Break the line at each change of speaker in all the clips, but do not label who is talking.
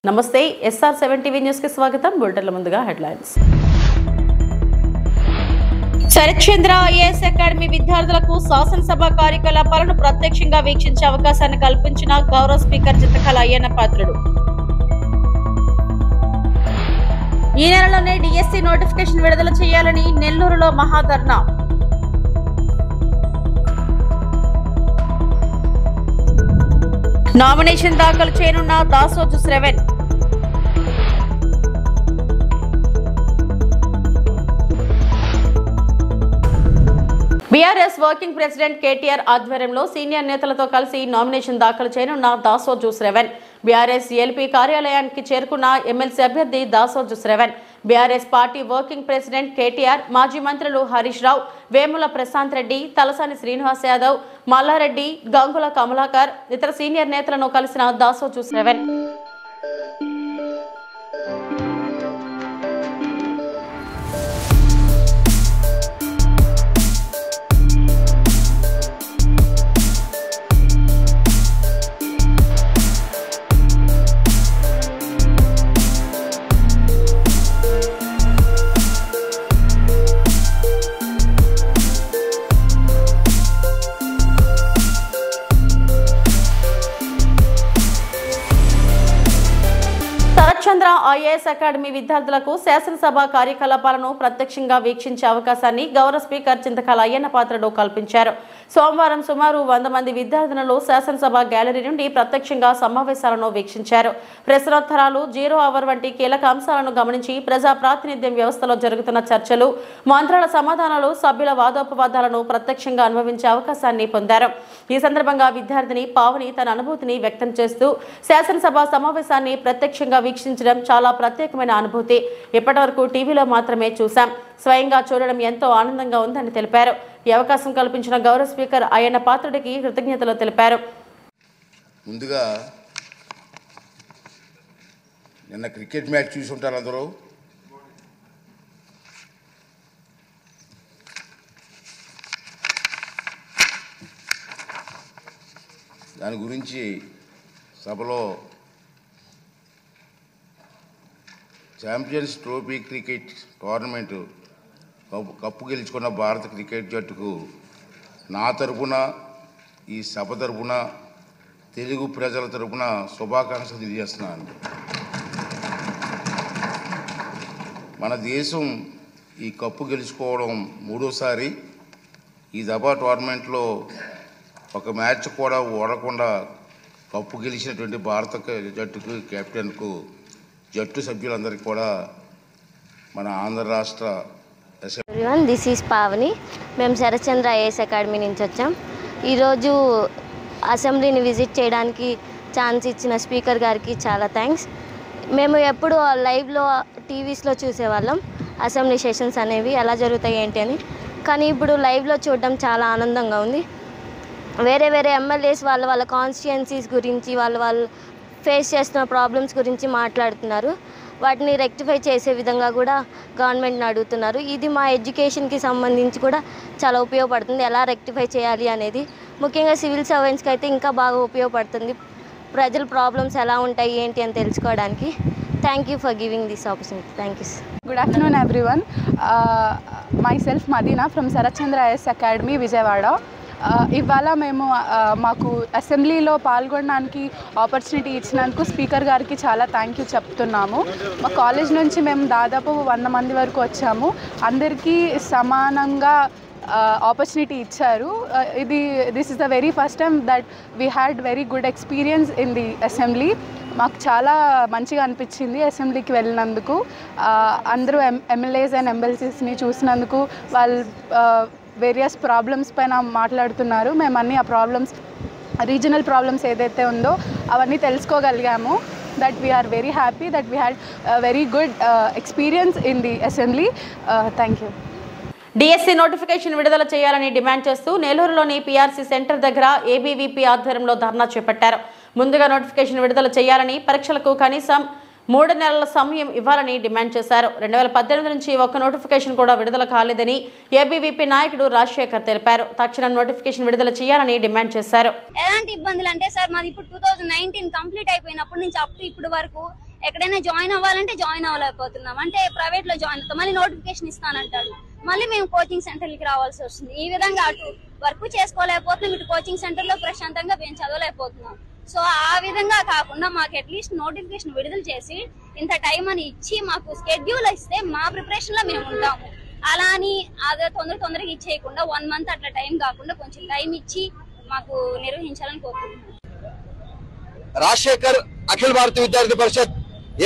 నమస్తే SR7 TV news కి స్వాగతం. బులెటిన్ల ముందుగా హెడ్లైన్స్. శరత్చంద్ర ఐఏఎస్ అకాడమీ విద్యార్థులకు శాసనసభ కార్యకలాపాలను ప్రత్యక్షంగా వీక్షించే అవకాశాన్ని కల్పించిన గౌరవ స్పీకర్ చింతకాయల అయ్యన్న పాత్రుడు. ఈ నెలలోనే డిఎస్సి నోటిఫికేషన్ విడుదల చేయాలని నెల్లూరులో మహాధర్నా. నామినేషన్ దాఖలు చేయనున్న దాసోజు శ్రవణ్. బీఆర్ఎస్ వర్కింగ్ ప్రెసిడెంట్ కేటీఆర్ ఆధ్వర్యంలో సీనియర్ నేతలతో కలిసి నామినేషన్ దాఖలు చేయనున్న దాసోజు శ్రవణ్. బీఆర్ఎస్ ఎల్పీ కార్యాలయానికి చేరుకున్న ఎమ్మెల్సీ అభ్యర్థి Dasoju Sravan. BRS party working president KTR, మాజీ మంత్రులు హరీష్ రావు, వేముల ప్రశాంత్ రెడ్డి, తలసాని శ్రీనివాస్ యాదవ్, మల్లారెడ్డి, గంగుల కమలాకర్, ఇతర సీనియర్ నేతలను కలిసిన దాసోజు శ్రవణ్. శరత్చంద్ర ఐఏఎస్ అకాడమీ విద్యార్థులకు శాసనసభ కార్యకలాపాలను ప్రత్యక్షంగా వీక్షించే అవకాశాన్ని గౌరవ స్పీకర్ చింతకాయల అయ్యన్న పాత్రుడు కల్పించారు. సోమవారం సుమారు 100 మంది విద్యార్థినులు శాసనసభ గ్యాలరీ నుండి ప్రత్యక్షంగా సమావేశాలను వీక్షించారు. ప్రశ్నోత్తరాలు, 0 అవర్ వంటి కీలక అంశాలను గమనించి ప్రజా ప్రాతినిధ్యం వ్యవస్థలో జరుగుతున్న చర్చలు, మంత్రుల సమాధానాలు, సభ్యుల వాదోపవాదాలను ప్రత్యక్షంగా అనుభవించే అవకాశాన్ని పొందారు. ఈ సందర్భంగా విద్యార్థిని పావని తన అనుభూతిని వ్యక్తం చేస్తూ శాసనసభ సమావేశాన్ని ప్రత్యక్షంగా వీక్షించడం చాలా ప్రత్యేకమైన అనుభూతి. ఇప్పటివరకు టీవీలో మాత్రమే చూశాం. స్వయంగా చూడడం ఎంతో ఆనందంగా ఉందని తెలిపారు. ఈ అవకాశం కల్పించిన గౌరవ స్పీకర్ అయ్యన్న పాత్రుడికి కృతజ్ఞతలు తెలిపారు.
ముందుగా నిన్న క్రికెట్ మ్యాచ్ చూసి ఉంటారు అందరూ. దాని గురించి సభలో champions trophy cricket tournament cup గెలుచుకున్న భారత క్రికెట్ జట్టుకు నా తరపున, ఈ సభ తరపున, తెలుగు ప్రజల తరపున శుభాకాంక్షలు తెలియజేస్తున్నాను. మన దేశం ఈ కప్పు గెలుచుకోవడం 3వసారి. ఈ దఫా టోర్నమెంట్లో ఒక మ్యాచ్ కూడా ఓడకుండా కప్పు గెలిచినటువంటి భారత జట్టుకు, కెప్టెన్కు, జట్టు సభ్యులందరికీ కూడా మన ఆంధ్ర రాష్ట్ర
దిస్ ఈజ్ పావని. మేము శరత్చంద్ర ఐఏఎస్ అకాడమీ నుంచి వచ్చాం. ఈరోజు అసెంబ్లీని విజిట్ చేయడానికి ఛాన్స్ ఇచ్చిన స్పీకర్ గారికి చాలా థ్యాంక్స్. మేము ఎప్పుడు లైవ్లో టీవీస్లో చూసేవాళ్ళం అసెంబ్లీ సెషన్స్ అనేవి ఎలా జరుగుతాయి ఏంటి అని. కానీ ఇప్పుడు లైవ్లో చూడడం చాలా ఆనందంగా ఉంది. వేరే వేరే ఎమ్మెల్యేస్ వాళ్ళ కాన్స్టిట్యుయెన్సీస్ గురించి, వాళ్ళు ఫేస్ చేస్తున్న ప్రాబ్లమ్స్ గురించి మాట్లాడుతున్నారు. వాటిని రెక్టిఫై చేసే విధంగా కూడా గవర్నమెంట్ని అడుగుతున్నారు. ఇది మా ఎడ్యుకేషన్కి సంబంధించి కూడా చాలా ఉపయోగపడుతుంది. ఎలా రెక్టిఫై చేయాలి అనేది ముఖ్యంగా సివిల్ సర్వెంట్స్కి అయితే ఇంకా బాగా ఉపయోగపడుతుంది. ప్రజల ప్రాబ్లమ్స్ ఎలా ఉంటాయి ఏంటి అని తెలుసుకోవడానికి. Thank you for giving this opportunity. Thank you.
Good afternoon everyone. Myself Madina from Sarachandra IAS Academy, Vijayawada. ఇవాళ మేము మాకు అసెంబ్లీలో పాల్గొనడానికి ఆపర్చునిటీ ఇచ్చినందుకు స్పీకర్ గారికి చాలా థ్యాంక్ యూ చెప్తున్నాము. మా కాలేజ్ నుంచి మేము దాదాపు 100 మంది వరకు వచ్చాము. అందరికీ సమానంగా ఆపర్చునిటీ ఇచ్చారు. This is the very first time that we had very good experience in the assembly. మాకు చాలా మంచిగా అనిపించింది అసెంబ్లీకి వెళ్ళినందుకు. అందరూ ఎమ్మెల్యేస్ అండ్ ఎమ్మెల్సీస్ని చూసినందుకు వాళ్ళు వేరియస్ ప్రాబ్లమ్స్ పైన మాట్లాడుతున్నారు. మేము అన్ని ఆ ప్రాబ్లమ్స్, రీజనల్ ప్రాబ్లమ్స్ ఏదైతే ఉందో అవన్నీ తెలుసుకోగలిగాము. That we are very happy that we had very good experience in the assembly. Thank you.
DSC notification విడుదల చేయాలని డిమాండ్ చేస్తూ నెల్లూరులోని పీఆర్సీ సెంటర్ దగ్గర ఏబీవీపీ ఆధ్వర్యంలో ధర్నా చేపట్టారు. ముందుగా నోటిఫికేషన్ విడుదల చేయాలని, పరీక్షలకు కనీసం 3 నెలల సమయం ఇవ్వాలని డిమాండ్ చేశారు. 2018 నుంచి ఒక్క నోటిఫికేషన్ కూడా విడుదల కాలేదని ఏబీవీపీ నాయకుడు రాజశేఖర్ తెలిపారు. తక్షణం నోటిఫికేషన్ విడుదల చేయాలని డిమాండ్ చేశారు.
ఎలాంటి ఇబ్బందులు అంటే సార్ మాది ఇప్పుడు 2019 కంప్లీట్ అయిపోయినప్పటి నుంచి అప్ టు ఇప్పుడు వరకు ఎక్కడైనా జాయిన్ అవ్వాలంటే జాయిన్ అవ్వలేకపోతున్నాం. అంటే ప్రైవేట్ లో జాయిన్ అవుతాం, మళ్ళీ నోటిఫికేషన్ ఇస్తానంటాడు, మళ్ళీ మేము కోచింగ్ సెంటర్లకి రావాల్సి వస్తుంది. ఈ విధంగా అటు వర్క్ చేసుకోలేకపోతున్నాం, ఇటు కోచింగ్ సెంటర్ లో ప్రశాంతంగా మేము చదవలేకపోతున్నాం. సో ఆ విధంగా కాకుండా మాకు అట్లీస్ట్ నోటిఫికేషన్ విడుదల చేసి ఇంత టైం అని ఇచ్చి మాకు స్కెడ్యూల్ ఇస్తే మా ప్రిపరేషన్ లో మేము ఉంటాము. అలా అని అదే తొందరగా ఇచ్చేయకుండా 1 month అట్లా టైం కాకుండా కొంచెం టైం ఇచ్చి మాకు నిర్వహించాలని కోరుకుంటున్నాం.
రాజశేఖర్ అఖిల భారతీయ విద్యార్థి పరిషత్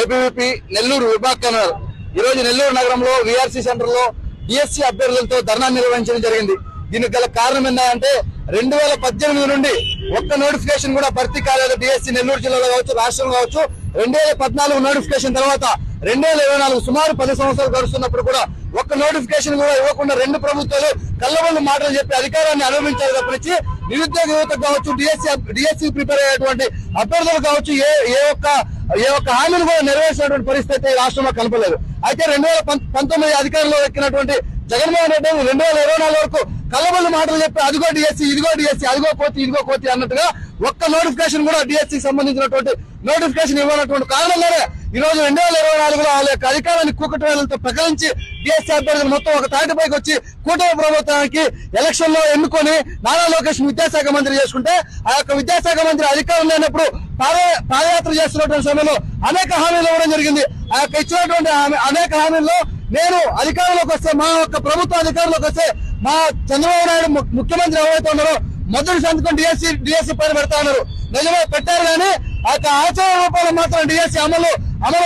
ఏబీవీపీ నెల్లూరు విభాగ కన్వీనర్ ఈ రోజు నెల్లూరు నగరంలో వీఆర్సీ సెంటర్ లో డిఎస్సీ అభ్యర్థులతో ధర్నా నిర్వహించడం జరిగింది. దీనికి గల కారణం ఏంటంటే 2018 నుండి ఒక్క నోటిఫికేషన్ కూడా భర్తీ కాలేదు. డిఎస్సీ నెల్లూరు జిల్లాలో కావచ్చు, రాష్ట్రంలో కావచ్చు. 2014 నోటిఫికేషన్ తర్వాత 2024 సుమారు 10 సంవత్సరాలు గడుస్తున్నప్పుడు కూడా ఒక్క నోటిఫికేషన్ కూడా ఇవ్వకుండా 2 ప్రభుత్వాలు కళ్ళబొల్లి మాటలు చెప్పి అధికారాన్ని అనుభవించారు తప్పించి నిరుద్యోగ యువతకు కావచ్చు, డిఎస్సీ ప్రిపేర్ అయ్యేటువంటి అభ్యర్థులు కావచ్చు ఏ ఒక్క హామీని కూడా నెరవేర్చినటువంటి పరిస్థితి రాష్ట్రంలో కనపలేదు. అయితే 2019 అధికారంలో ఎక్కినటువంటి జగన్మోహన్ రెడ్డి 2024 వరకు కళ్ళబొల్లి మాటలు చెప్పి అదిగో డిఎస్సీ, ఇదిగో డిఎస్సీ, అదిగో కోతి, ఇదిగో కోతి అన్నట్టుగా ఒక్క నోటిఫికేషన్ కూడా డిఎస్సీకి సంబంధించినటువంటి నోటిఫికేషన్ ఇవ్వనటువంటి కారణంగానే ఈ రోజు 2024లో వాళ్ళ యొక్క అధికారాన్ని కూకట్వేలతో ప్రకటించి డిఎస్సీ అభ్యర్థులు మొత్తం ఒక తాటిపైకి వచ్చి కూటమి ప్రభుత్వానికి ఎలక్షన్ లో ఎన్నుకొని నారా లోకేష్ విద్యాశాఖ మంత్రి చేసుకుంటే ఆ యొక్క విద్యాశాఖ మంత్రి అధికారం లేనప్పుడు పాదయాత్ర చేస్తున్నటువంటి సమయంలో అనేక హామీలు ఇవ్వడం జరిగింది. ఆ యొక్క ఇచ్చినటువంటి అనేక హామీల్లో నేను అధికారంలోకి వస్తే, మా యొక్క ప్రభుత్వ అధికారంలోకి వస్తే మా చంద్రబాబు నాయుడు ముఖ్యమంత్రి ఎవరైతే ఉన్నారో మొదటి సంతకం డిఎస్సీ పైన పెడతా ఉన్నారు. నిజమే పెట్టారు, కానీ ఆ యొక్క ఆచార రూపంలో మాత్రం డిఎస్సీ అమలు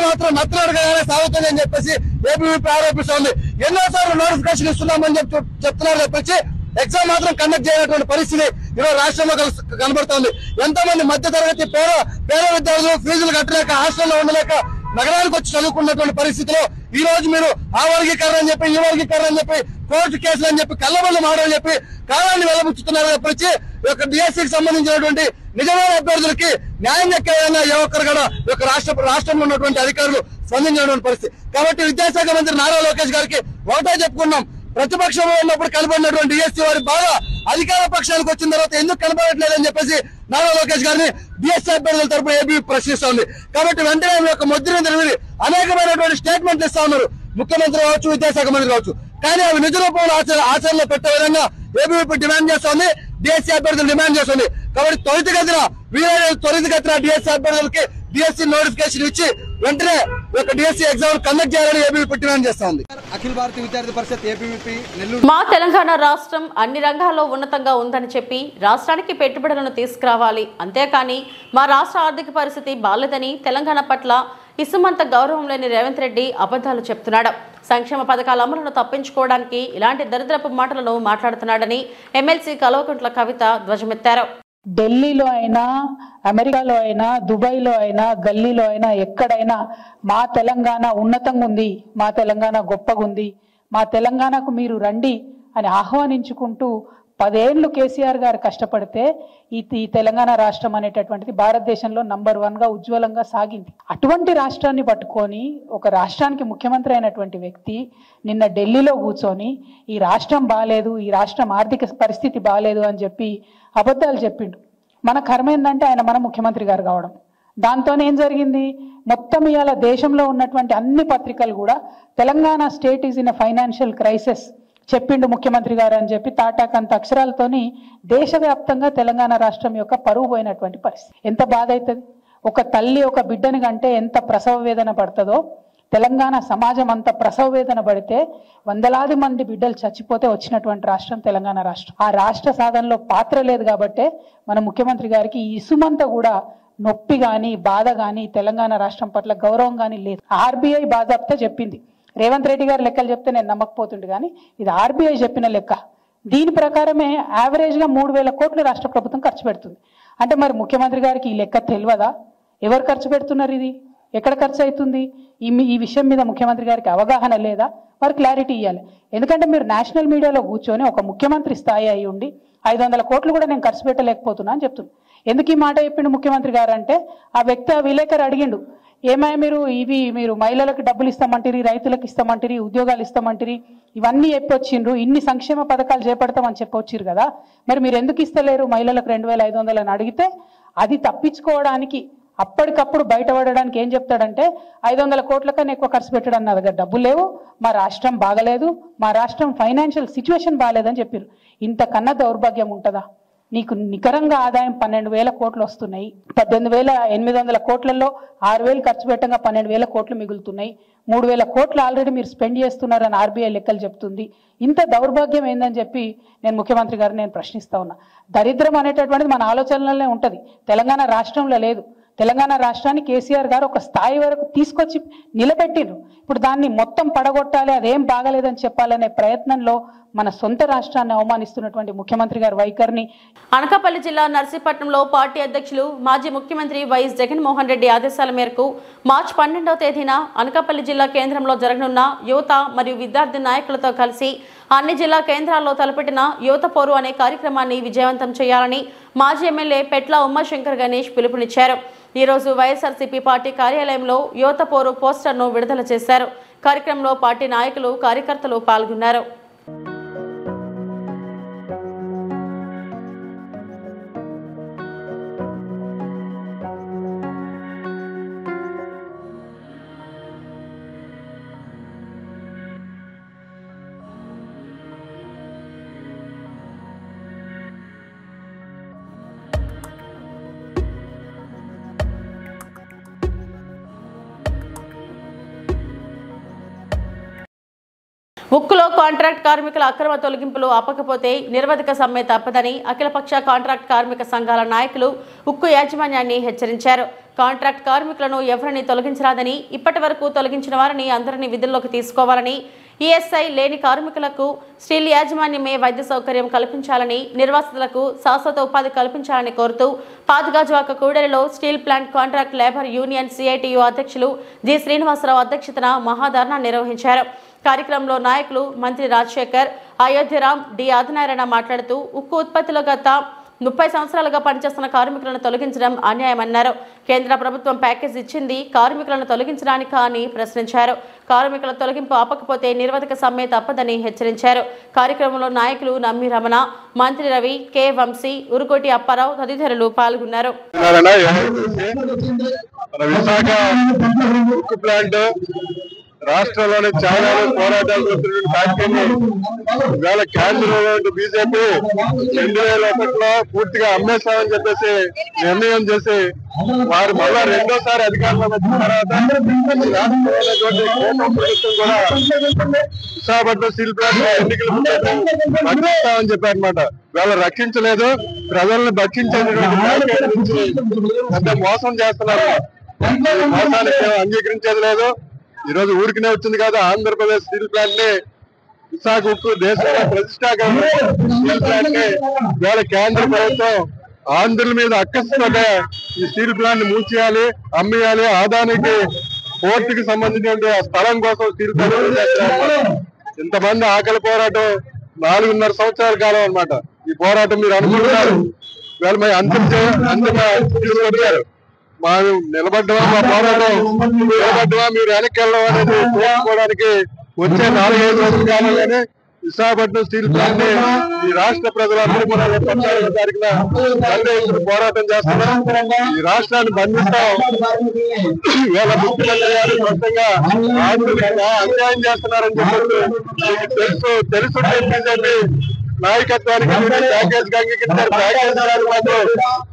మాత్రం నత్తనడుగానే సాగుతుంది అని చెప్పేసి ఏబీవీపీ ఆరోపిస్తోంది. ఎన్నోసార్లు నోటిఫికేషన్ ఇస్తున్నామని చెప్తున్నారు తప్పించి ఎగ్జామ్ మాత్రం కండక్ట్ చేయనటువంటి పరిస్థితి ఈరోజు రాష్ట్రంలో కనబడుతోంది. ఎంతో మంది మధ్య తరగతి పేద విద్యార్థులు ఫీజులు కట్టలేక హాస్టల్లో ఉండలేక నగరానికి వచ్చి చదువుకున్నటువంటి పరిస్థితిలో ఈ రోజు మీరు ఆ వర్గీకరణ అని చెప్పి, ఈ వర్గీకరణ అని చెప్పి, కోర్టు కేసులు అని చెప్పి, కళ్ళబొల్లి మాటలు చెప్పి కాలాన్ని వెల్లబుచ్చుతున్నారు తప్పించి ఈ యొక్క డిఎస్సీకి సంబంధించినటువంటి నిజమైన అభ్యర్థులకి న్యాయం దక్కే విధంగా ఏ ఒక్కరు కూడా ఈ యొక్క రాష్ట్రంలో ఉన్నటువంటి అధికారులు స్పందించినటువంటి పరిస్థితి. కాబట్టి విద్యాశాఖ మంత్రి నారా లోకేష్ గారికి ఒకటే చెప్పుకున్నాం, ప్రతిపక్షంలో ఉన్నప్పుడు కనబడినటువంటి డిఎస్సీ వారి బాగా అధికార పక్షానికి వచ్చిన తర్వాత ఎందుకు కనబడట్లేదని చెప్పేసి నారా లోకేష్ గారిని డిఎస్సీ అభ్యర్థుల తరపున ఏబీ ప్రశ్నిస్తోంది. కాబట్టి వెంటనే మీ యొక్క ముద్రను తెలివి అనేకమైనటువంటి స్టేట్మెంట్లు ఇస్తా ఉన్నారు, ముఖ్యమంత్రి కావచ్చు, విద్యాశాఖ మంత్రి కావచ్చు. కానీ అవి నిజ రూపంలో ఆచరణలో పెట్టే విధంగా ఏబీవీపీ డిమాండ్ చేస్తోంది, డిఎస్సీ అభ్యర్థులు డిమాండ్ చేస్తుంది. కాబట్టి త్వరితగతిన డిఎస్సీ అభ్యర్థులకి డిఎస్సీ నోటిఫికేషన్ ఇచ్చి వెంటనే ఒక డిఎస్సీ ఎగ్జామ్ కండక్ట్ చేయాలని ఏబీవీపీ డిమాండ్ చేస్తా ఉంది. అఖిల భారతీయ విద్యార్థి పరిషత్ ఏబీవీపీ నెల్లూరు.
మా తెలంగాణ రాష్ట్రం అన్ని రంగాల్లో ఉన్నతంగా ఉందని చెప్పి రాష్ట్రానికి పెట్టుబడులను తీసుకురావాలి, అంతేకాని మా రాష్ట్ర ఆర్థిక పరిస్థితి బాలేదని తెలంగాణ పట్ల ఇసుమంత గౌరవం లేని రేవంత్ రెడ్డి అబద్ధాలు చెప్తున్నాడు. సంక్షేమ పథకాల అమలును తప్పించుకోవడానికి ఇలాంటి దరిద్రపు మాటలను మాట్లాడుతున్నాడని ఎమ్మెల్సీ కల్వకుంట్ల కవిత ధ్వజమెత్తారు.
ఢిల్లీలో అయినా, అమెరికాలో అయినా, దుబాయ్లో అయినా, గల్లీలో అయినా, ఎక్కడైనా మా తెలంగాణ ఉన్నతంగా ఉంది, మా తెలంగాణ గొప్పగా ఉంది, మా తెలంగాణకు మీరు రండి అని ఆహ్వానించుకుంటూ 10 ఏళ్ళు కేసీఆర్ గారు కష్టపడితే ఈ తెలంగాణ రాష్ట్రం అనేటటువంటిది భారతదేశంలో నంబర్ 1గా ఉజ్వలంగా సాగింది. అటువంటి రాష్ట్రాన్ని పట్టుకొని ఒక రాష్ట్రానికి ముఖ్యమంత్రి అయినటువంటి వ్యక్తి నిన్న ఢిల్లీలో కూర్చొని ఈ రాష్ట్రం బాలేదు, ఈ రాష్ట్రం ఆర్థిక పరిస్థితి బాలేదు అని చెప్పి అబద్ధాలు చెప్పిండు. మన కర్మ ఏంటంటే ఆయన మన ముఖ్యమంత్రి గారు కావడం. దాంతోనే ఏం జరిగింది, మొత్తం ఇవాళ దేశంలో ఉన్నటువంటి అన్ని పత్రికలు కూడా Telangana state is in a financial crisis చెప్పిండు ముఖ్యమంత్రి గారు అని చెప్పి తాటాకంత అక్షరాలతోని దేశవ్యాప్తంగా తెలంగాణ రాష్ట్రం యొక్క పరువు పోయినటువంటి పరిస్థితి. ఎంత బాధ అవుతుంది, ఒక తల్లి ఒక బిడ్డని కంటే ఎంత ప్రసవ వేదన పడుతుందో తెలంగాణ సమాజం అంత ప్రసవ వేదన పడితే వందలాది మంది బిడ్డలు చచ్చిపోతే వచ్చినటువంటి రాష్ట్రం తెలంగాణ రాష్ట్రం. ఆ రాష్ట్ర సాధనలో పాత్ర లేదు కాబట్టే మన ముఖ్యమంత్రి గారికి ఈ ఇసుమంతా కూడా నొప్పి కానీ బాధ కానీ తెలంగాణ రాష్ట్రం పట్ల గౌరవం కానీ లేదు. ఆర్బీఐ బాజాప్తా చెప్పింది, రేవంత్ రెడ్డి గారు లెక్కలు చెప్తే నేను నమ్మకపోతుండే, కానీ ఇది ఆర్బీఐ చెప్పిన లెక్క. దీని ప్రకారమే యావరేజ్గా 3,000 కోట్లు రాష్ట్ర ప్రభుత్వం ఖర్చు పెడుతుంది. అంటే మరి ముఖ్యమంత్రి గారికి ఈ లెక్క తెలియదా? ఎవరు ఖర్చు పెడుతున్నారు, ఇది ఎక్కడ ఖర్చు అవుతుంది, ఈ విషయం మీద ముఖ్యమంత్రి గారికి అవగాహన లేదా? మరి క్లారిటీ ఇవ్వాలి. ఎందుకంటే మీరు నేషనల్ మీడియాలో కూర్చొని ఒక ముఖ్యమంత్రి స్థాయి అయి ఉండి 500 కోట్లు కూడా నేను ఖర్చు పెట్టలేకపోతున్నా అని చెప్తుంది. ఎందుకు ఈ మాట చెప్పిండు ముఖ్యమంత్రి గారు అంటే, ఆ వ్యక్తి ఆ విలేకరు అడిగిండు, ఏమయ్య మీరు మహిళలకు డబ్బులు ఇస్తామంటారు, రైతులకు ఇస్తామంటారు, ఉద్యోగాలు ఇస్తామంటారు, ఇవన్నీ చెప్పొచ్చిండ్రు, ఇన్ని సంక్షేమ పథకాలు చేపడతామని చెప్పొచ్చిరు కదా, మరి మీరు ఎందుకు ఇస్తలేరు మహిళలకు 2,500 అని అడిగితే, అది తప్పించుకోవడానికి అప్పటికప్పుడు బయటపడడానికి ఏం చెప్తాడంటే 500 కోట్ల కన్నా ఎక్కువ ఖర్చు పెట్టడం నా దగ్గర డబ్బులు లేవు, మా రాష్ట్రం బాగలేదు, మా రాష్ట్రం ఫైనాన్షియల్ సిచ్యువేషన్ బాగాలేదని చెప్పారు. ఇంతకన్నా దౌర్భాగ్యం ఉంటుందా? నీకు నికరంగా ఆదాయం 12,000 కోట్లు వస్తున్నాయి. 18,800 కోట్లలో 6,000 ఖర్చు పెట్టంగా 12,000 కోట్లు మిగులుతున్నాయి. 3,000 కోట్లు ఆల్రెడీ మీరు స్పెండ్ చేస్తున్నారని ఆర్బీఐ లెక్కలు చెప్తుంది. ఇంత దౌర్భాగ్యం ఏందని చెప్పి నేను ముఖ్యమంత్రి గారిని నేను ప్రశ్నిస్తా ఉన్నా. దరిద్రం అనేటటువంటిది మన ఆలోచనలనే ఉంటుంది, తెలంగాణ రాష్ట్రంలో లేదు. తెలంగాణ రాష్ట్రాన్ని కేసీఆర్ గారు ఒక స్థాయి వరకు తీసుకొచ్చి నిలబెట్టిండ్రు. ఇప్పుడు దాన్ని మొత్తం పడగొట్టాలి, అదేం బాగలేదని చెప్పాలనే ప్రయత్నంలో మన సొంత రాష్ట్రాన్ని అవమానిస్తున్నటువంటి ముఖ్యమంత్రి గారి వైఖరిని.
అనకాపల్లి జిల్లా నర్సీపట్నంలో పార్టీ అధ్యక్షులు మాజీ ముఖ్యమంత్రి వైఎస్ జగన్మోహన్ రెడ్డి ఆదేశాల మేరకు మార్చి 12వ తేదీన అనకాపల్లి జిల్లా కేంద్రంలో జరగనున్న యువత మరియు విద్యార్థి నాయకులతో కలిసి అన్ని జిల్లా కేంద్రాల్లో తలపెట్టిన యువత పోరు అనే కార్యక్రమాన్ని విజయవంతం చేయాలని మాజీ ఎమ్మెల్యే పెట్ల ఉమాశంకర్ గణేష్ పిలుపునిచ్చారు. ఈ రోజు వైఎస్ఆర్సీపీ పార్టీ కార్యాలయంలో యువత పోరు పోస్టర్ను విడుదల చేశారు. కార్యక్రమంలో పార్టీ నాయకులు, కార్యకర్తలు పాల్గొన్నారు. ఉక్కులో కాంట్రాక్ట్ కార్మికుల అక్రమ తొలగింపులు ఆపకపోతే నిరవధిక సమ్మె తప్పదని అఖిలపక్ష కాంట్రాక్ట్ కార్మిక సంఘాల నాయకులు ఉక్కు యాజమాన్యాన్ని హెచ్చరించారు. కాంట్రాక్ట్ కార్మికులను ఎవరిని తొలగించరాదని, ఇప్పటి వరకు తొలగించిన వారిని అందరినీ విధుల్లోకి తీసుకోవాలని, ఈఎస్ఐ లేని కార్మికులకు స్టీల్ యాజమాన్యమే వైద్య సౌకర్యం కల్పించాలని, నిర్వాసితులకు శాశ్వత ఉపాధి కల్పించాలని కోరుతూ పాతగాజువాక కూడలిలో steel plant contract labour union CITU అధ్యక్షులు జి శ్రీనివాసరావు అధ్యక్షతన మహాధర్నా నిర్వహించారు. కార్యక్రమంలో నాయకులు మంత్రి రాజశేఖర్, అయోధ్యరాం, డి ఆదినారాయణ మాట్లాడుతూ ఉక్కు ఉత్పత్తిలో గత 30 సంవత్సరాలుగా పనిచేస్తున్న కార్మికులను తొలగించడం అన్యాయమన్నారు. కేంద్ర ప్రభుత్వం ప్యాకేజ్ ఇచ్చింది కార్మికులను తొలగించడానికా అని ప్రశ్నించారు. కార్మికుల తొలగింపు ఆపకపోతే నిరవధిక సమ్మె తప్పదని హెచ్చరించారు. కార్యక్రమంలో నాయకులు నమ్మి రమణ, మంత్రి రవి, కె వంశీ, ఉరుకోటి అప్పారావు తదితరులు పాల్గొన్నారు.
రాష్ట్రంలోని చాలా పోరాటాలు చేస్తున్న పార్టీని ఇవాళ కేంద్రంలో బీజేపీ 2001లో పూర్తిగా అమ్మేస్తామని చెప్పేసి నిర్ణయం చేసి వారు మళ్ళా రెండోసారి అధికారంలోకి వచ్చిన తర్వాత రాష్ట్రంలో ప్రభుత్వం కూడా విశాఖపట్నం స్టీల్ ప్లాంట్ ఎన్నికలు రక్షిస్తామని చెప్పారనమాట. ఇవాళ రక్షించలేదు, ప్రజలను భక్షించేటువంటి నుంచి పెద్ద మోసం చేస్తున్నారు. మోసానికి అంగీకరించేది లేదు. ఈ రోజు ఊరికినే వచ్చింది కాదు, ఆంధ్రప్రదేశ్ స్టీల్ ప్లాంట్ ని విశాఖ ఉక్కు దేశంలో ప్రతిష్టాకరణ స్టీల్ ప్లాంట్ ని ఇవాళ కేంద్ర ప్రభుత్వం ఆంధ్రుల మీద అక్కసుతోనే ఈ స్టీల్ ప్లాంట్ ని మూసేయాలి, అమ్మేయాలి. ఆదానికి పోర్టుకి సంబంధించిన ఆ స్థలం కోసం స్టీల్ ప్లాంట్ చేస్తున్నారు. ఇంతమంది ఆకలి పోరాటం 4.5 సంవత్సరాల కాలం అన్నమాట. ఈ పోరాటం మీరు అనుకుంటున్నారు ఇవాళ మరి అంతిమ తీసుకొచ్చారు. మా నిలబడ్డవా, మా పోరాటం నిలబడ్డవా, మీరు వెనక్కి వెళ్ళడం అనేది తెలుసుకోవడానికి వచ్చే 4-5 రోజుల కాలంలోనే విశాఖపట్నం స్టీల్ ప్లాంట్ ని ఈ రాష్ట్ర ప్రజలందరూ కూడా 14వ తారీఖున పోరాటం చేస్తున్నాం. ఈ రాష్ట్రాన్ని బంధిస్తాం. ఇవాళ ముఖ్యమంత్రి గారు స్పష్టంగా అన్యాయం చేస్తున్నారని చెప్పి తెలుసు నాయకత్వానికి ప్యాకేజ్ అంగీకరించారు. ప్యాకేజ్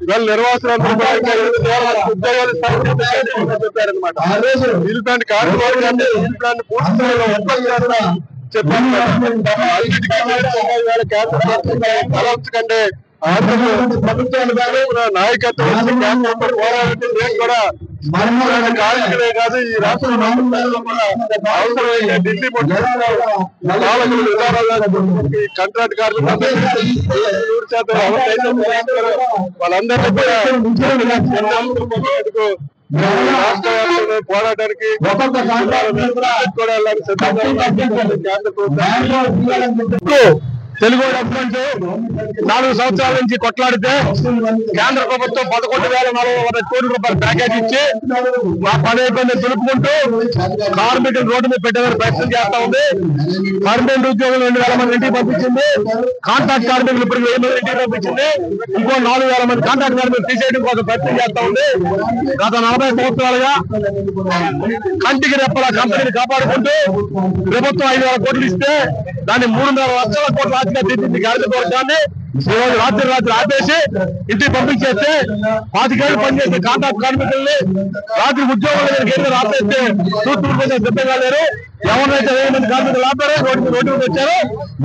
ఇవాళ నిర్వాసన ఉద్యోగాలు చెప్పారనమాట. స్టీల్ ప్లాంట్ కార్మికులు స్టీల్ ప్లాంట్ పూర్తి స్థాయిలో ఉత్పత్తి చెప్పారు. తలంచకంటే నాయకత్వం కూడా కార్మికులే కాదు, ఈ రాష్ట్రంలో అవసరమైన ఢిల్లీ పాలకులు విధానాలు కాంట్రాక్ట్ కార్మికులు 100% వాళ్ళందరినీ కూడా రాష్ట్ర వ్యాప్తంగా పోరాటానికి కూడా కేంద్ర ప్రభుత్వం తెలుగు డెవలప్మెంట్ 4 సంవత్సరాల నుంచి కొట్లాడితే కేంద్ర ప్రభుత్వం 11,400 కోట్ల రూపాయల ప్యాకేజ్ ఇచ్చి మా పని ఇబ్బంది దులుపుకుంటూ కార్మికులు రోడ్డు మీద పెట్టేందుకు ప్రయత్నం చేస్తా ఉంది. పర్మనెంట్ ఉద్యోగులు 2,000 మంది ఇంటికి పంపించింది. కాంట్రాక్ట్ కార్మికులు ఇప్పుడు 1000 మంది ఇంటికి పంపించింది. ఇంకో 4,000 మంది కాంట్రాక్ట్ కార్మికులు తీసేయడం కోసం ప్రయత్నం చేస్తా ఉంది. గత 40 సంవత్సరాలుగా కంటికి రెప్పల కంపెనీని కాపాడుకుంటూ ప్రభుత్వం 5,000 కోట్లు ఇస్తే దాన్ని 3,500 లక్షల కోట్ల ఆర్థిక తీర్చింది కార్మిక వర్గాన్ని. ఈ రోజు రాత్రి ఆపేసి ఇంటికి పంపించేస్తే 25 ఏళ్ళు పనిచేసే కాంట్రాక్ట్ కార్మికుల్ని రాత్రి ఉద్యోగులు ఆపేస్తే చూస్తూ సిద్ధంగా లేరు. ఎవరినైతే 1000 మంది కార్మికులు ఆపారో రోడ్డు మీద వచ్చారో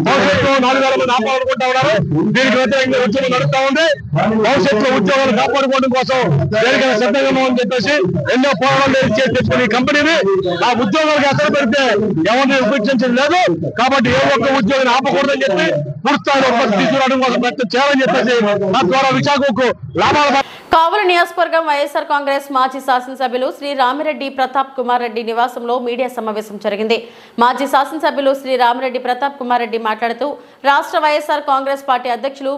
భవిష్యత్తులో 4,000 మంది ఆపాలనుకుంటా ఉన్నారు. దీనికి వ్యతిరేకంగా ఉద్యమం నడుస్తా ఉంది. భవిష్యత్తులో ఉద్యోగాలు కాపాడుకోవడం కోసం దేనికైనా సిద్ధంగా అని చెప్పేసి ఎన్నో పోరాటాలు చేసి తెచ్చుకుని ఈ కంపెనీని ఆ ఉద్యోగాలకు అసలు పెడితే ఎవరిని ఉపేక్షించడం లేదు. కాబట్టి ఏ ఒక్క ఉద్యోగాన్ని ఆపకూడదని చెప్పి పూర్తిస్థాయిలో ఉత్పత్తి తీసుకురావడం కోసం ప్రయత్నం చేయాలని చెప్పేసి నా ద్వారా విశాఖకు లాభాలు.
కావలి నియోజకవర్గం వైఎస్ఆర్ కాంగ్రెస్ మాజీ శాసనసభ్యులు శ్రీ రామిరెడ్డి ప్రతాప్ కుమార్ రెడ్డి నివాసంలో మీడియా సమావేశం జరిగింది. మాజీ శాసనసభ్యులు శ్రీ రామిరెడ్డి ప్రతాప్ కుమార్ రెడ్డి మాట్లాడుతూ రాష్ట్ర వైఎస్ఆర్ కాంగ్రెస్ పార్టీ అధ్యక్షులు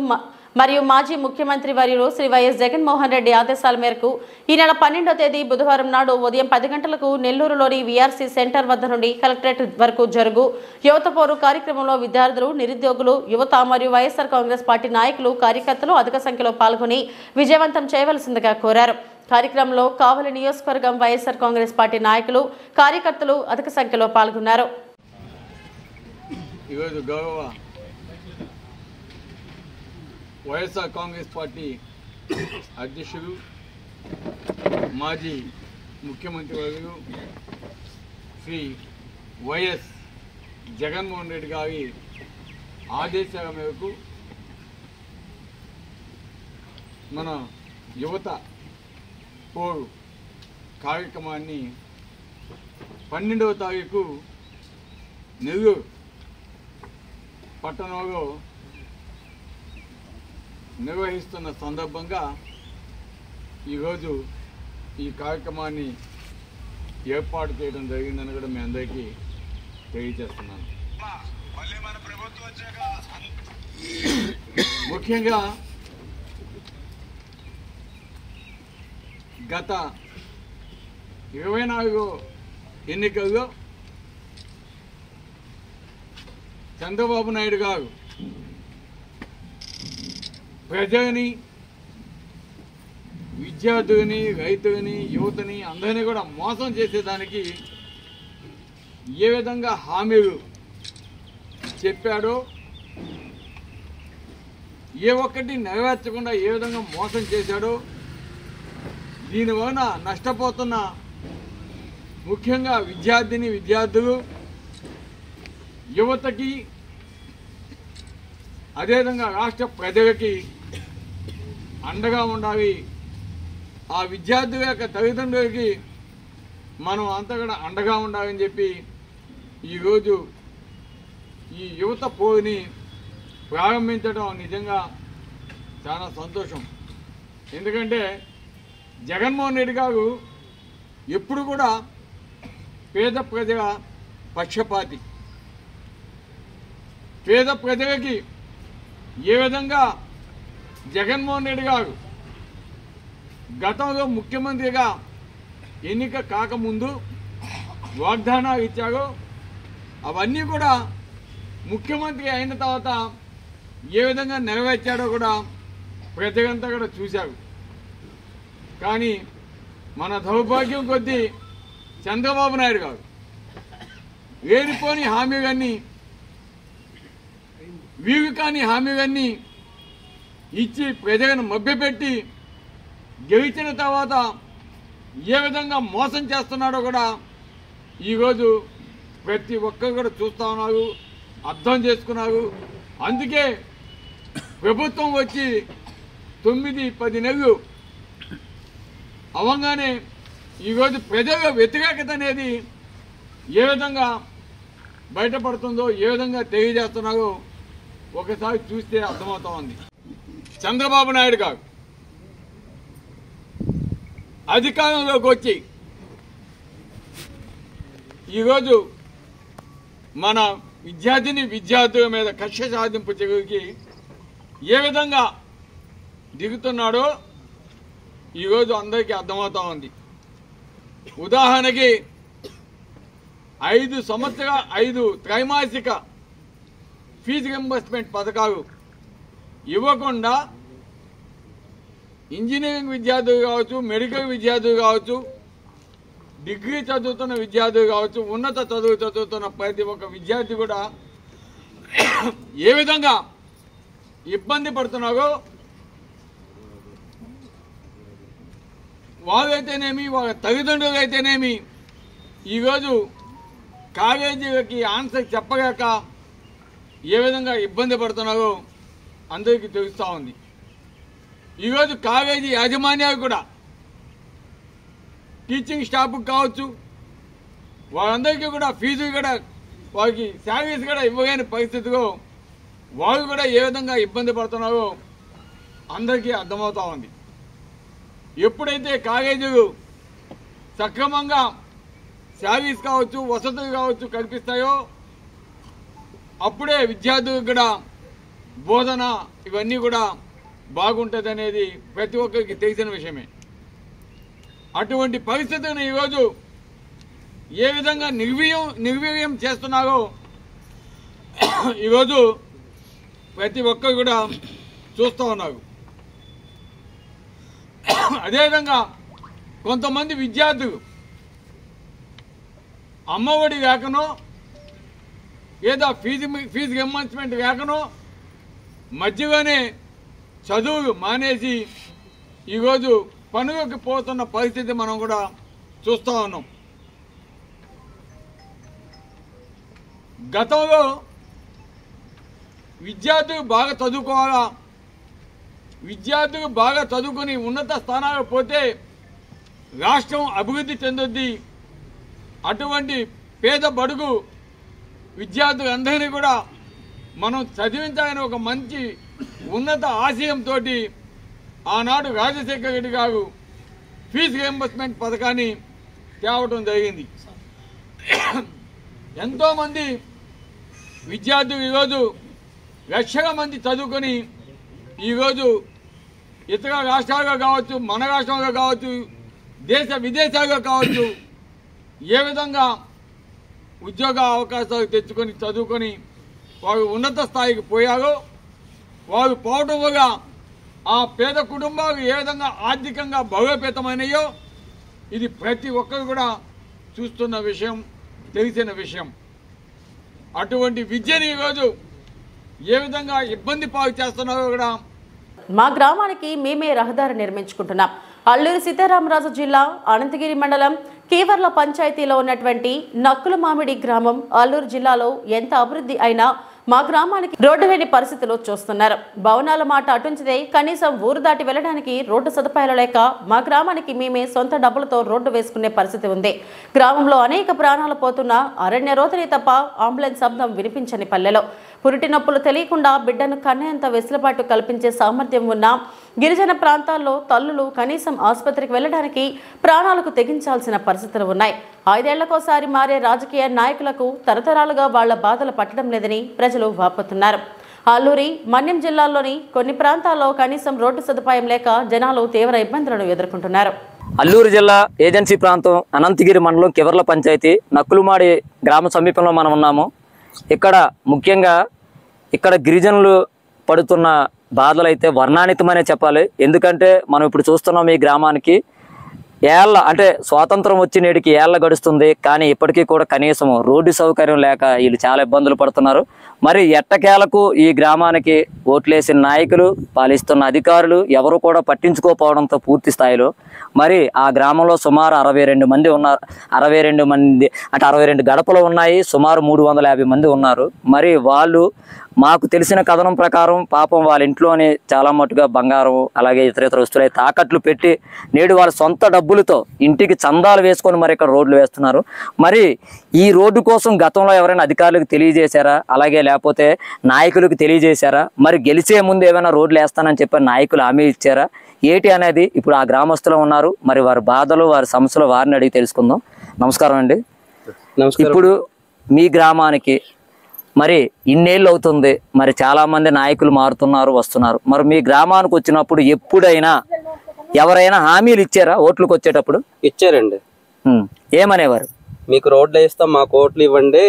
మరియు మాజీ ముఖ్యమంత్రి వర్యులు శ్రీ వైఎస్ జగన్మోహన్ రెడ్డి ఆదేశాల మేరకు ఈ నెల 12వ తేదీ బుధవారం నాడు ఉదయం 10 గంటలకు నెల్లూరులోని వీఆర్సీ సెంటర్ వద్ద నుండి కలెక్టరేట్ వరకు జరుగు యువత పోరు కార్యక్రమంలో విద్యార్థులు, నిరుద్యోగులు, యువత మరియు వైఎస్ఆర్ కాంగ్రెస్ పార్టీ నాయకులు, కార్యకర్తలు అధిక సంఖ్యలో పాల్గొని విజయవంతం చేయవలసిందిగా కోరారు. కార్యక్రమంలో కావలి నియోజకవర్గం వైఎస్ఆర్ కాంగ్రెస్ పార్టీ నాయకులు, కార్యకర్తలు అధిక సంఖ్యలో పాల్గొన్నారు.
వైఎస్ఆర్ కాంగ్రెస్ పార్టీ అధ్యక్షులు, మాజీ ముఖ్యమంత్రి వర్యులు శ్రీ వైఎస్ జగన్మోహన్ రెడ్డి గారి ఆదేశాల మేరకు మన యువత పోరు కార్యక్రమాన్ని 12వ తారీఖు నెల్లూరు పట్టణంలో నిర్వహిస్తున్న సందర్భంగా ఈరోజు ఈ కార్యక్రమాన్ని ఏర్పాటు చేయడం జరిగిందని కూడా మీ అందరికీ తెలియజేస్తున్నాను. ముఖ్యంగా గత 24 ఎన్నికల్లో చంద్రబాబు నాయుడు గారు ప్రజలని, విద్యార్థులని, రైతులని, యువతని అందరినీ కూడా మోసం చేసేదానికి ఏ విధంగా హామీలు చెప్పాడో, ఏ ఒక్కటి నెరవేర్చకుండా ఏ విధంగా మోసం చేశాడో, దీనివలన నష్టపోతున్న ముఖ్యంగా విద్యార్థులు, యువతకి, అదేవిధంగా రాష్ట్ర ప్రజలకి అండగా ఉండాలి. ఆ విద్యార్థుల యొక్క తల్లిదండ్రులకి మనం అంతా కూడా అండగా ఉండాలని చెప్పి ఈరోజు ఈ యువత పోరుని ప్రారంభించడం నిజంగా చాలా సంతోషం. ఎందుకంటే జగన్మోహన్ రెడ్డి గారు ఎప్పుడు కూడా పేద ప్రజల పక్షపాతి. పేద ప్రజలకి ఏ విధంగా జగన్మోహన్ రెడ్డి గారు గతంలో ముఖ్యమంత్రిగా ఎన్నిక కాకముందు వాగ్దానాలు ఇచ్చారో అవన్నీ కూడా ముఖ్యమంత్రి అయిన తర్వాత ఏ విధంగా నెరవేర్చాడో కూడా ప్రజలంతా కూడా చూశారు. కానీ మన దౌర్భాగ్యం కొద్దీ చంద్రబాబు నాయుడు గారు వేరిపోని హామీలన్నీ, వీలు కాని హామీలన్నీ ఇచ్చి ప్రజలను మభ్యపెట్టి గెలిచిన తర్వాత ఏ విధంగా మోసం చేస్తున్నాడో కూడా ఈరోజు ప్రతి ఒక్కరు కూడా చూస్తూ ఉన్నారు, అర్థం చేసుకున్నారు. అందుకే ప్రభుత్వం వచ్చి 9-10 నెలలు అవంగానే ఈరోజు ప్రజల వ్యతిరేకత అనేది ఏ విధంగా బయటపడుతుందో, ఏ విధంగా తెలియజేస్తున్నారో ఒకసారి చూస్తే అర్థమవుతా ఉంది. చంద్రబాబు నాయుడు గారు అధికారంలోకి వచ్చి ఈరోజు మన విద్యార్థుల మీద కక్ష సాధింపు చర్యకి ఏ విధంగా దిగుతున్నాడో ఈరోజు అందరికీ అర్థమవుతా ఉంది. ఉదాహరణకి 5 త్రైమాసిక ఫీజు రింబర్స్మెంట్ పథకాలు ఇవ్వకుండా ఇంజనీరింగ్ విద్యార్థులు కావచ్చు, మెడికల్ విద్యార్థులు కావచ్చు, డిగ్రీ చదువుతున్న విద్యార్థులు కావచ్చు, ఉన్నత చదువు చదువుతున్న ప్రతి ఒక్క విద్యార్థి కూడా ఏ విధంగా ఇబ్బంది పడుతున్నారో వాళ్ళైతేనేమి వాళ్ళ తల్లిదండ్రులు అయితేనేమి ఈరోజు కాలేజీలకి ఆన్సర్ చెప్పలేక ఏ విధంగా ఇబ్బంది పడుతున్నారో అందరికీ తెలుస్తూ ఉంది. ఈరోజు కాలేజీ యాజమాన్యాలు కూడా టీచింగ్ స్టాఫ్కి కావచ్చు, వాళ్ళందరికీ కూడా ఫీజు కూడా వాళ్ళకి శాలరీస్ కూడా ఇవ్వలేని పరిస్థితిలో వాళ్ళు కూడా ఏ విధంగా ఇబ్బంది పడుతున్నారో అందరికీ అర్థమవుతా ఉంది. ఎప్పుడైతే కాలేజీలు సక్రమంగా శాలరీస్ కావచ్చు, వసతులు కావచ్చు కల్పిస్తాయో అప్పుడే విద్యార్థులకు కూడా బోధన ఇవన్నీ కూడా బాగుంటుంది అనేది ప్రతి ఒక్కరికి తెలిసిన విషయమే. అటువంటి పరిస్థితిని ఈరోజు ఏ విధంగా నిర్వీర్యం చేస్తున్నారో ఈరోజు ప్రతి ఒక్కరు కూడా చూస్తూ ఉన్నారు. అదేవిధంగా కొంతమంది విద్యార్థులు అమ్మఒడి లేకనో లేదా ఫీజు రింబర్స్మెంట్ లేకనో మధ్యలోనే చదువులు మానేసి ఈరోజు పనులకు పోతున్న పరిస్థితి మనం కూడా చూస్తూ ఉన్నాం. గతంలో విద్యార్థులు బాగా చదువుకోవాలా, విద్యార్థులు బాగా చదువుకొని ఉన్నత స్థానాలకు పోతే రాష్ట్రం అభివృద్ధి చెందుద్ది, అటువంటి పేద బడుగు విద్యార్థులందరినీ కూడా మనం చదివించాలని ఒక మంచి ఉన్నత ఆశయంతో ఆనాడు రాజశేఖర రెడ్డి గారు ఫీజు రియంబర్స్మెంట్ పథకాన్ని తేవడం జరిగింది. ఎంతోమంది విద్యార్థులు ఈరోజు లక్షల మంది చదువుకొని ఈరోజు ఇతర రాష్ట్రాలుగా కావచ్చు, మన రాష్ట్రంలో కావచ్చు, దేశ విదేశాలుగా కావచ్చు ఏ విధంగా ఉద్యోగ అవకాశాలు తెచ్చుకొని చదువుకొని వారు ఉన్నత స్థాయికి పోయారో, వారు పోవడం వల్ల ఆ పేద కుటుంబాలు ఏ విధంగా ఆర్థికంగా బలోపేతమైనయో ఇది ప్రతి ఒక్కరు కూడా చూస్తున్న విషయం, తెలిసిన విషయం. అటువంటి విద్యని ఈరోజు ఏ విధంగా ఇబ్బంది పాలు చేస్తున్నారో కూడా.
మా గ్రామానికి మేమే రహదారి నిర్మించుకుంటున్నాం. అల్లూరి సీతారామరాజు జిల్లా అనంతగిరి మండలం కీవర్ల పంచాయతీలో ఉన్నటువంటి నక్కుల మామిడి గ్రామం అల్లూరు జిల్లాలో ఎంత అభివృద్ధి అయినా మా గ్రామానికి రోడ్డు లేని పరిస్థితులు చూస్తున్నారు. భవనాల మాట అటుంచితే కనీసం ఊరు దాటి వెళ్ళడానికి రోడ్డు సదుపాయాలు లేక మా గ్రామానికి మేమే సొంత డబ్బులతో రోడ్డు వేసుకునే పరిస్థితి ఉంది. గ్రామంలో అనేక ప్రాణాలు పోతున్న అరణ్య రోదనే తప్ప అంబులెన్స్ శబ్దం వినిపించని పల్లెలో పురిటి నొప్పులు తెలియకుండా బిడ్డను కన్నేంత వెసులుబాటు కల్పించే సామర్థ్యం ఉన్న గిరిజన ప్రాంతాల్లో తల్లులు కనీసం ఆసుపత్రికి వెళ్ళడానికి ప్రాణాలకు తెగించాల్సిన పరిస్థితులు ఉన్నాయి. 5 ఏళ్లకోసారి మారే రాజకీయ నాయకులకు తరతరాలుగా వాళ్ల బాధలు పట్టడం లేదని ప్రజలు వాపోతున్నారు. అల్లూరి మన్యం జిల్లాల్లోని కొన్ని ప్రాంతాల్లో కనీసం రోడ్డు సదుపాయం లేక జనాలు తీవ్ర ఇబ్బందులను ఎదుర్కొంటున్నారు.
అల్లూరు జిల్లా ఏజెన్సీ ప్రాంతం అనంతగిరి మండలం కివర్ల పంచాయతీ నక్కులమాడి గ్రామ సమీపంలో మనం ఉన్నాము. ఇక్కడ ముఖ్యంగా గిరిజనులు పడుతున్న బాధలు అయితే వర్ణానితమనే చెప్పాలి. ఎందుకంటే మనం ఇప్పుడు చూస్తున్నాం ఈ గ్రామానికి అంటే స్వాతంత్రం వచ్చి నేటికి ఏళ్ళ గడుస్తుంది, కానీ ఇప్పటికీ కూడా కనీసం రోడ్డు సౌకర్యం లేక వీళ్ళు చాలా ఇబ్బందులు పడుతున్నారు. మరి ఎట్టకేలకు ఈ గ్రామానికి ఓట్లేసిన నాయకులు, పాలిస్తున్న అధికారులు ఎవరు కూడా పట్టించుకోకపోవడంతో పూర్తి స్థాయిలో మరి ఆ గ్రామంలో సుమారు 62 మంది ఉన్నారు. 62 మంది అంటే 62 గడపలు ఉన్నాయి, సుమారు 350 మంది ఉన్నారు. మరి వాళ్ళు మాకు తెలిసిన కథనం ప్రకారం పాపం వాళ్ళ ఇంట్లోనే చాలా మట్టుగా బంగారం అలాగే ఇతర వస్తువులు తాకట్లు పెట్టి నేడు వాళ్ళ సొంత డబ్బులతో ఇంటికి చందాలు వేసుకొని మరి ఇక్కడ రోడ్లు వేస్తున్నారు. మరి ఈ రోడ్డు కోసం గతంలో ఎవరైనా అధికారులకు తెలియజేశారా, అలాగే లేకపోతే నాయకులకు తెలియజేశారా? మరి గెలిచే ముందు ఏమైనా రోడ్లు వేస్తానని చెప్పి నాయకులు హామీ ఇచ్చారా ఏటి అనేది ఇప్పుడు ఆ గ్రామస్తులు ఉన్నారు. మరి వారి బాధలు వారి సమస్యలు వారిని అడిగి తెలుసుకుందాం. నమస్కారం అండి. ఇప్పుడు మీ గ్రామానికి మరి ఇన్నేళ్ళు అవుతుంది, మరి చాలా మంది నాయకులు మారుతున్నారు, వస్తున్నారు. మరి మీ గ్రామానికి వచ్చినప్పుడు ఎప్పుడైనా ఎవరైనా హామీలు ఇచ్చారా? ఓట్లకు వచ్చేటప్పుడు
ఇచ్చారండి.
ఏమనేవారు?
మీకు రోడ్లు వేస్తాం, మాకు ఓట్లు ఇవ్వండి,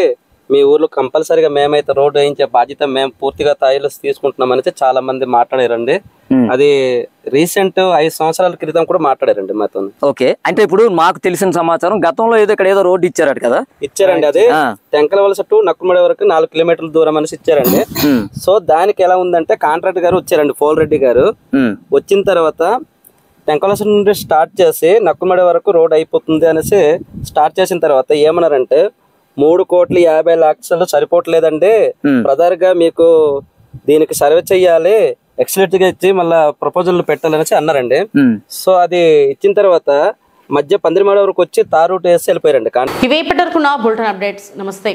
మీ ఊర్లో కంపల్సరీగా మేమైతే రోడ్డు వేయించే బాధ్యత మేము పూర్తిగా స్థాయిలో తీసుకుంటున్నాం అనేది చాలా మంది మాట్లాడారండి. అది రీసెంట్ 5 సంవత్సరాల క్రితం కూడా మాట్లాడారండి మాతో.
ఓకే, అంటే ఇప్పుడు మాకు తెలిసిన సమాచారం గతంలో ఏదో రోడ్డు ఇచ్చారట కదా?
ఇచ్చారండి. అది టెంకలవలస టు నక్కుమడి వరకు 4 కిలోమీటర్ల దూరం అనేసి ఇచ్చారండి. సో దానికి ఎలా ఉందంటే కాంట్రాక్టర్ గారు వచ్చారండి, పోలరెడ్డి గారు. వచ్చిన తర్వాత టెంకలవలస నుండి స్టార్ట్ చేసి నక్కుమడి వరకు రోడ్ అయిపోతుంది అనేసి స్టార్ట్ చేసిన తర్వాత ఏమన్నారంటే 3,50,00,000 సరిపోవట్లేదండి, బ్రదర్ గా మీకు దీనికి సర్వే చెయ్యాలి, ఎక్సలెంట్ గా ఇచ్చి మళ్ళా ప్రపోజల్ పెట్టాలనేసి అన్నారండి. సో అది ఇచ్చిన తర్వాత మధ్య 13 వరకు వచ్చి తారు వేసి వెళ్ళిపోయారండి.
ఇవి ఇప్పటివరకు నా బులెటిన్ అప్డేట్స్. నమస్తే.